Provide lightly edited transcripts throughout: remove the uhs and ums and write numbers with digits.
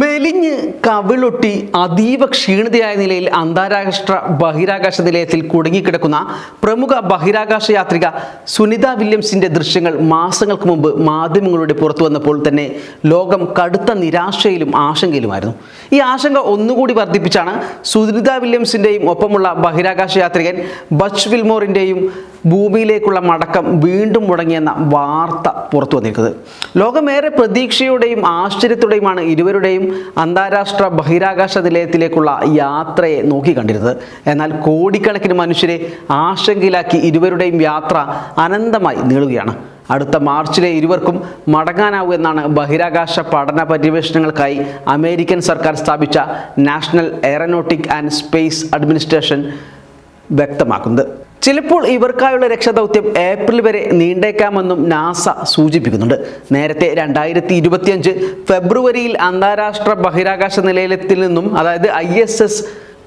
മെലിഞ്ഞ് കവിളൊട്ടി അതീവ ക്ഷീണിതയായ നിലയിൽ അന്താരാഷ്ട്ര ബഹിരാകാശ നിലയത്തിൽ കുടുങ്ങിക്കിടക്കുന്ന പ്രമുഖ ബഹിരാകാശ യാത്രിക സുനിത വില്യംസിന്റെ ദൃശ്യങ്ങൾ മാസങ്ങൾക്ക് മുമ്പ് മാധ്യമങ്ങളുടെ പുറത്തു വന്നപ്പോൾ തന്നെ ലോകം കടുത്ത നിരാശയിലും ആശങ്കയിലുമായിരുന്നു. ഈ ആശങ്ക ഒന്നുകൂടി വർദ്ധിപ്പിച്ചാണ് സുനിത വില്യംസിന്റെയും ഒപ്പമുള്ള ബഹിരാകാശ യാത്രികൻ ബച്ച് വിൽമോറിന്റെയും ഭൂമിയിലേക്കുള്ള മടക്കം വീണ്ടും മുടങ്ങിയെന്ന വാർത്ത പുറത്തു വന്നിരിക്കുന്നത്. ലോകമേറെ പ്രതീക്ഷയോടെയും ആശ്ചര്യത്തോടെയുമാണ് ഇരുവരുടെയും അന്താരാഷ്ട്ര ബഹിരാകാശ നിലയത്തിലേക്കുള്ള യാത്രയെ നോക്കിക്കണ്ടിരുന്നത്. എന്നാൽ കോടിക്കണക്കിന് മനുഷ്യരെ ആശങ്കയിലാക്കി ഇരുവരുടെയും യാത്ര അനന്തമായി നീളുകയാണ്. അടുത്ത മാർച്ചിലെ ഇരുവർക്കും മടങ്ങാനാവുമെന്നാണ് ബഹിരാകാശ പഠന പര്യവേഷണങ്ങൾക്കായി അമേരിക്കൻ സർക്കാർ സ്ഥാപിച്ച national aeronautic and space administration വ്യക്തമാക്കുന്നത്. ചിലപ്പോൾ ഇവർക്കായുള്ള രക്ഷാദൗത്യം ഏപ്രിൽ വരെ നീണ്ടേക്കാമെന്നും നാസ സൂചിപ്പിക്കുന്നുണ്ട്. നേരത്തെ 2025 ഫെബ്രുവരിയിൽ അന്താരാഷ്ട്ര ബഹിരാകാശ നിലയത്തിൽ നിന്നും, അതായത് ISS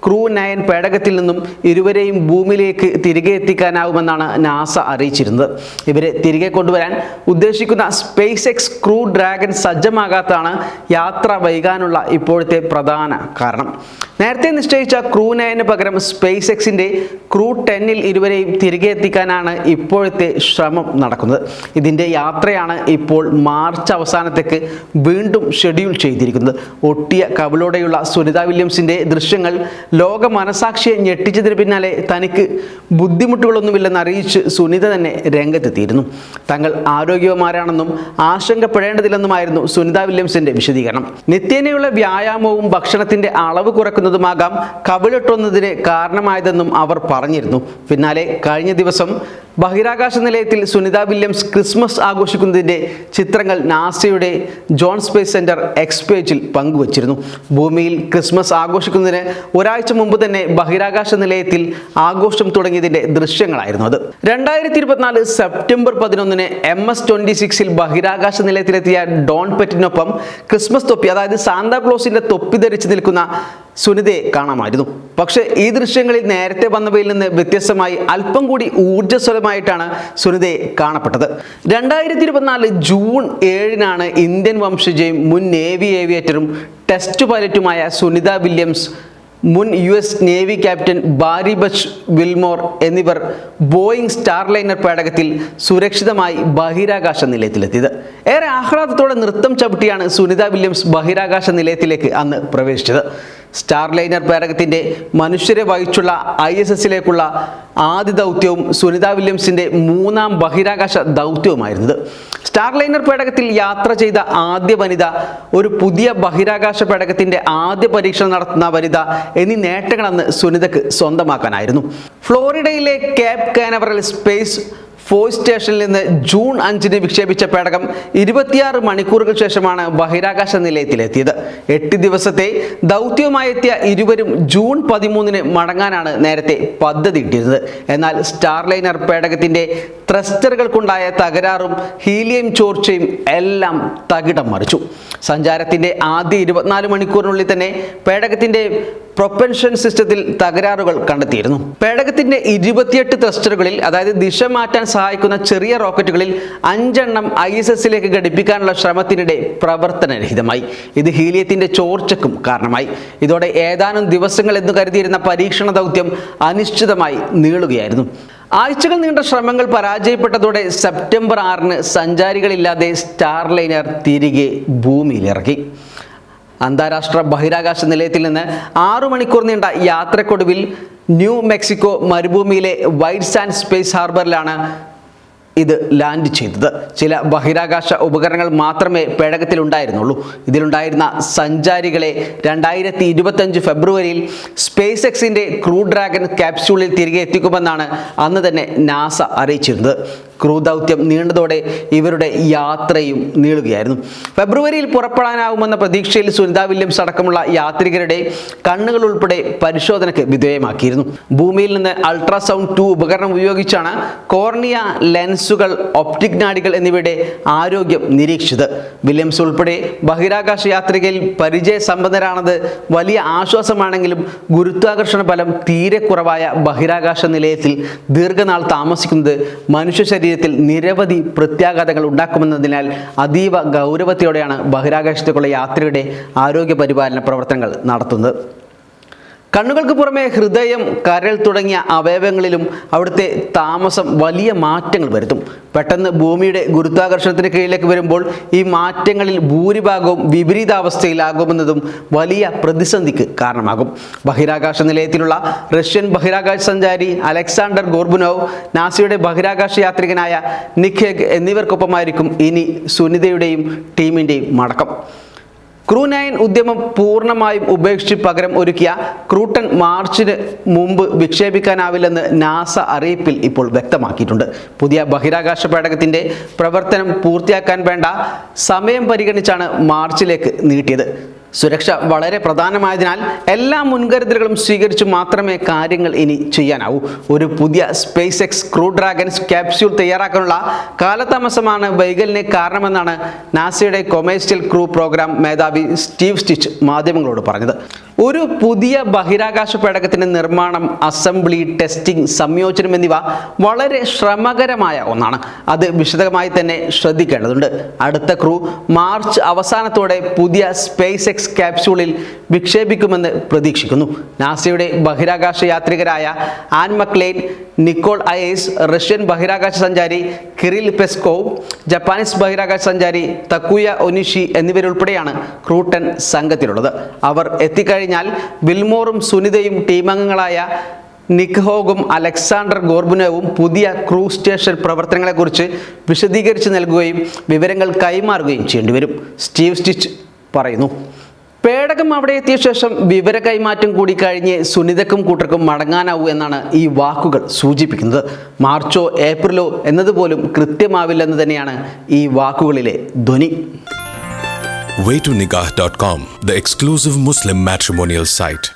ക്രൂ 9 പേടകത്തിൽ നിന്നും ഇരുവരെയും ഭൂമിയിലേക്ക് തിരികെ എത്തിക്കാനാവുമെന്നാണ് നാസ അറിയിച്ചിരുന്നത്. ഇവരെ തിരികെ കൊണ്ടുവരാൻ ഉദ്ദേശിക്കുന്ന സ്പേസ് എക്സ് ക്രൂ ഡ്രാഗൺ സജ്ജമാകാത്തതാണ് യാത്ര വൈകാനുള്ള ഇപ്പോഴത്തെ പ്രധാന കാരണം. നേരത്തെ നിശ്ചയിച്ച ക്രൂ 9 പകരം സ്പേസ് എക്സിന്റെ ക്രൂ 10 ഇരുവരെയും തിരികെ എത്തിക്കാനാണ് ഇപ്പോഴത്തെ ശ്രമം നടക്കുന്നത്. ഇതിന്റെ യാത്രയാണ് ഇപ്പോൾ മാർച്ച് അവസാനത്തേക്ക് വീണ്ടും ഷെഡ്യൂൾ ചെയ്തിരിക്കുന്നത്. ഒട്ടിയ കവിളോടെയുള്ള സുനിത വില്യംസിന്റെ ദൃശ്യങ്ങൾ ലോക മനസാക്ഷിയെ ഞെട്ടിച്ചതിന് പിന്നാലെ തനിക്ക് ബുദ്ധിമുട്ടുകളൊന്നുമില്ലെന്ന് അറിയിച്ച് സുനിത തന്നെ രംഗത്തെത്തിയിരുന്നു. തങ്ങൾ ആരോഗ്യവാന്മാരാണെന്നും ആശങ്കപ്പെടേണ്ടതില്ലെന്നുമായിരുന്നു സുനിത വില്യംസിന്റെ വിശദീകരണം. നിത്യേനയുള്ള വ്യായാമവും ഭക്ഷണത്തിന്റെ അളവ് കുറയ്ക്കുന്നതുമാകാം കവിളൊട്ടുന്നതിന് കാരണമായതെന്നും അവർ പറഞ്ഞിരുന്നു. പിന്നാലെ കഴിഞ്ഞ ദിവസം ബഹിരാകാശ നിലയത്തിൽ സുനിത വില്യംസ് ക്രിസ്മസ് ആഘോഷിക്കുന്നതിൻ്റെ ചിത്രങ്ങൾ നാസയുടെ ജോൺ സ്പേസ് സെന്റർ എക്സ് പേജിൽ പങ്കുവച്ചിരുന്നു. ഭൂമിയിൽ ക്രിസ്മസ് ആഘോഷിക്കുന്നതിന് ഒരാഴ്ച മുമ്പ് തന്നെ ബഹിരാകാശ നിലയത്തിൽ ആഘോഷം തുടങ്ങിയതിൻ്റെ ദൃശ്യങ്ങളായിരുന്നു അത്. 2024 സെപ്റ്റംബർ 11 MS-26 ബഹിരാകാശ നിലയത്തിലെത്തിയ ഡോൺ പെറ്റിനൊപ്പം ക്രിസ്മസ് തൊപ്പി, അതായത് സാന്താക്ലോസിന്റെ തൊപ്പി ധരിച്ച് നിൽക്കുന്ന സുനിതയെ കാണാമായിരുന്നു. പക്ഷേ ഈ ദൃശ്യങ്ങളിൽ നേരത്തെ വന്നവയിൽ നിന്ന് വ്യത്യസ്തമായി അല്പം കൂടി ഊർജ്ജസ്വലമായിട്ടാണ് സുനിതയെ കാണപ്പെട്ടത്. 2024 ജൂൺ 7 ഇന്ത്യൻ വംശജയും മുൻ നേവി ഏവിയേറ്ററും ടെസ്റ്റ് പൈലറ്റുമായ സുനിത വില്യംസ്, മുൻ US നേവി ക്യാപ്റ്റൻ ബാരി ബച്ച് വിൽമോർ എന്നിവർ ബോയിങ് സ്റ്റാർലൈനർ പേടകത്തിൽ സുരക്ഷിതമായി ബഹിരാകാശ നിലയത്തിലെത്തിയത്. ഏറെ ആഹ്ലാദത്തോടെ നൃത്തം ചവിട്ടിയാണ് സുനിത വില്യംസ് ബഹിരാകാശ നിലയത്തിലേക്ക് അന്ന് പ്രവേശിച്ചത്. സ്റ്റാർലൈനർ പേടകത്തിന്റെ മനുഷ്യരെ വഹിച്ചുള്ള ISSലേക്കുള്ള ആദ്യ ദൗത്യവും സുനിത വില്യംസിന്റെ 3ാം ബഹിരാകാശ ദൗത്യവുമായിരുന്നത്. സ്റ്റാർലൈനർ പേടകത്തിൽ യാത്ര ചെയ്ത ആദ്യ വനിത, ഒരു പുതിയ ബഹിരാകാശ പേടകത്തിന്റെ ആദ്യ പരീക്ഷണം നടത്തുന്ന വനിത എന്നീ നേട്ടങ്ങളന്ന് സുനിതക്ക് സ്വന്തമാക്കാനായിരുന്നു. ഫ്ലോറിഡയിലെ കേപ്പ് കാനവറൽ സ്പേസ് ഫോഴ്സ് സ്റ്റേഷനിൽ നിന്ന് ജൂൺ 5 വിക്ഷേപിച്ച പേടകം 26 മണിക്കൂറുകൾ ശേഷമാണ് ബഹിരാകാശ നിലയത്തിലെത്തിയത്. 8 ദിവസത്തെ ദൗത്യവുമായി എത്തിയ ഇരുവരും ജൂൺ 13 മടങ്ങാനാണ് നേരത്തെ പദ്ധതി ഇട്ടിരുന്നത്. എന്നാൽ സ്റ്റാർലൈനർ പേടകത്തിന്റെ ത്രസ്റ്ററുകൾക്കുണ്ടായ തകരാറും ഹീലിയം ചോർച്ചയും എല്ലാം തകിടം മറിച്ചു. സഞ്ചാരത്തിന്റെ ആദ്യ 24 മണിക്കൂറിനുള്ളിൽ തന്നെ പേടകത്തിന്റെ പ്രൊപ്പൽഷൻ സിസ്റ്റത്തിൽ തകരാറുകൾ കണ്ടെത്തിയിരുന്നു. പേടകത്തിന്റെ 28 ത്രസ്റ്ററുകളിൽ, അതായത് ദിശ മാറ്റാൻ സഹായിക്കുന്ന ചെറിയ റോക്കറ്റുകളിൽ 5 എണ്ണം ISSലേക്ക് ഘടിപ്പിക്കാനുള്ള ശ്രമത്തിനിടെ പ്രവർത്തനരഹിതമായി. ഇത് ഹീലിയത്തിന്റെ ചോർച്ചയ്ക്കും കാരണമായി. ഇതോടെ ഏതാനും ദിവസങ്ങൾ എന്ന് കരുതിയിരുന്ന പരീക്ഷണ ദൗത്യം അനിശ്ചിതമായി നീളുകയായിരുന്നു. ആഴ്ചകൾ നീണ്ട ശ്രമങ്ങൾ പരാജയപ്പെട്ടതോടെ സെപ്റ്റംബർ 6 സഞ്ചാരികളില്ലാതെ സ്റ്റാർലൈനർ തിരികെ ഭൂമിയിലിറക്കി. അന്താരാഷ്ട്ര ബഹിരാകാശ നിലയത്തിൽ നിന്ന് 6 മണിക്കൂർ നീണ്ട യാത്രക്കൊടുവിൽ ന്യൂ മെക്സിക്കോ മരുഭൂമിയിലെ വൈറ്റ് സാൻഡ് സ്പേസ് ഹാർബറിലാണ് ഇത് ലാൻഡ് ചെയ്തത്. ചില ബഹിരാകാശ ഉപകരണങ്ങൾ മാത്രമേ പേടകത്തിൽ ഉണ്ടായിരുന്നുള്ളൂ. ഇതിലുണ്ടായിരുന്ന സഞ്ചാരികളെ 2025 ഫെബ്രുവരിയിൽ സ്പേസ് എക്സിന്റെ ക്രൂ ഡ്രാഗൺ ക്യാപ്സ്യൂളിൽ തിരികെ എത്തിക്കുമെന്നാണ് അന്ന് തന്നെ നാസ അറിയിച്ചിരുന്നത്. ക്രൂ ദൗത്യം നീണ്ടതോടെ ഇവരുടെ യാത്രയും നീളുകയായിരുന്നു. ഫെബ്രുവരിയിൽ പുറപ്പെടാനാവുമെന്ന പ്രതീക്ഷയിൽ സുനിത വില്യംസ് അടക്കമുള്ള യാത്രികരുടെ കണ്ണുകൾ ഉൾപ്പെടെ പരിശോധനയ്ക്ക് വിധേയമാക്കിയിരുന്നു. ഭൂമിയിൽ നിന്ന് അൾട്രാസൗണ്ട് 2 ഉപകരണം ഉപയോഗിച്ചാണ് കോർണിയ, ലെൻസുകൾ, ഒപ്റ്റിക് നാഡികൾ എന്നിവയുടെ ആരോഗ്യം നിരീക്ഷിച്ചത്. വില്യംസ് ഉൾപ്പെടെ ബഹിരാകാശ യാത്രികയിൽ പരിചയസമ്പന്നരാണത് വലിയ ആശ്വാസമാണെങ്കിലും ഗുരുത്വാകർഷണ ബലം തീരെ കുറവായ ബഹിരാകാശ നിലയത്തിൽ ദീർഘനാൾ താമസിക്കുന്നത് മനുഷ്യ ശരീരത്തിൽ നിരവധി പ്രത്യാഘാതങ്ങൾ ഉണ്ടാക്കുമെന്നതിനാൽ അതീവ ഗൗരവത്തോടെയാണ് ബഹിരാകാശത്തേക്കുള്ള യാത്രയുടെ ആരോഗ്യ പരിപാലന പ്രവർത്തനങ്ങൾ നടത്തുന്നത്. കണ്ണുകൾക്ക് പുറമെ ഹൃദയം, കരൾ തുടങ്ങിയ അവയവങ്ങളിലും അവിടുത്തെ താമസം വലിയ മാറ്റങ്ങൾ വരുത്തും. പെട്ടെന്ന് ഭൂമിയുടെ ഗുരുത്വാകർഷണത്തിന് കീഴിലേക്ക് വരുമ്പോൾ ഈ മാറ്റങ്ങളിൽ ഭൂരിഭാഗവും വിപരീതാവസ്ഥയിലാകുമെന്നതും വലിയ പ്രതിസന്ധിക്ക് കാരണമാകും. ബഹിരാകാശ നിലയത്തിലുള്ള റഷ്യൻ ബഹിരാകാശ സഞ്ചാരി അലക്സാണ്ടർ ഗോർബുനോവ്, നാസയുടെ ബഹിരാകാശ യാത്രികനായ നിക് ഹേഗ് എന്നിവർക്കൊപ്പമായിരിക്കും ഇനി സുനിതയുടെയും ടീമിൻ്റെയും മടക്കം. ക്രൂ 9 ഉദ്യമം പൂർണ്ണമായും ഉപേക്ഷിച്ച് പകരം ഒരുക്കിയ ക്രൂട്ടൺ മാർച്ചിന് മുമ്പ് വിക്ഷേപിക്കാനാവില്ലെന്ന് നാസ അറിയിപ്പിൽ ഇപ്പോൾ വ്യക്തമാക്കിയിട്ടുണ്ട്. പുതിയ ബഹിരാകാശ പേടകത്തിന്റെ പ്രവർത്തനം പൂർത്തിയാക്കാൻ വേണ്ട സമയം പരിഗണിച്ചാണ് മാർച്ചിലേക്ക് നീട്ടിയത്. സുരക്ഷ വളരെ പ്രധാനമായതിനാൽ എല്ലാ മുൻകരുതലുകളും സ്വീകരിച്ചു മാത്രമേ കാര്യങ്ങൾ ഇനി ചെയ്യാനാവൂ. ഒരു പുതിയ SpaceX crew Dragon capsule തയ്യാറാക്കാനുള്ള കാലതാമസമാണ് വൈകലിന് കാരണമെന്നാണ് നാസയുടെ കൊമേഴ്സ്യൽ ക്രൂ പ്രോഗ്രാം മേധാവി സ്റ്റീവ് സ്റ്റിച്ച് മാധ്യമങ്ങളോട് പറഞ്ഞത്. ഒരു പുതിയ ബഹിരാകാശ പേടകത്തിന്റെ നിർമ്മാണം, അസംബ്ലി, ടെസ്റ്റിംഗ്, സംയോജനം എന്നിവ വളരെ ശ്രമകരമായ ഒന്നാണ്. അത് വിശദമായി തന്നെ ശ്രദ്ധിക്കേണ്ടതുണ്ട്. അടുത്ത ക്രൂ മാർച്ച് അവസാനത്തോടെ പുതിയ സ്പേസ് എക്സ് ക്യാപ്സ്യൂളിൽ വിക്ഷേപിക്കുമെന്ന് പ്രതീക്ഷിക്കുന്നു. നാസയുടെ ബഹിരാകാശ യാത്രികരായ Anne McClain, Nicole Ayers, Russian ബഹിരാകാശ സഞ്ചാരി കിറിൽ പെസ്കോവ്, ജപ്പാനീസ് ബഹിരാകാശ സഞ്ചാരി തക്കുയ ഒനിഷി എന്നിവരുൾപ്പെടെയാണ് ക്രൂട്ടൺ സംഘത്തിലുള്ളത്. അവർ എത്തിക്കഴിഞ്ഞാൽ വിൽമോറും സുനിതയും ടീമംഗങ്ങളായ നിക് ഹോഗും അലക്സാണ്ടർ ഗോർബുനോവും പുതിയ ക്രൂ സ്റ്റേഷൻ പ്രവർത്തനങ്ങളെക്കുറിച്ച് വിശദീകരിച്ച് നൽകുകയും വിവരങ്ങൾ കൈമാറുകയും ചെയ്യേണ്ടി വരും. സ്റ്റീവ് സ്റ്റിച്ച് പറയുന്നു. പേടകം അവിടെ എത്തിയ ശേഷം വിവര കൈമാറ്റം കൂടി കഴിഞ്ഞ് സുനിതക്കും കൂട്ടർക്കും മടങ്ങാനാവൂ എന്നാണ് ഈ വാക്കുകൾ സൂചിപ്പിക്കുന്നത്. മാർച്ചോ ഏപ്രിലോ എന്നതുപോലും കൃത്യമാവില്ലെന്ന് തന്നെയാണ് ഈ വാക്കുകളിലെ ധ്വനി. Waytonikah.com, the exclusive Muslim matrimonial site.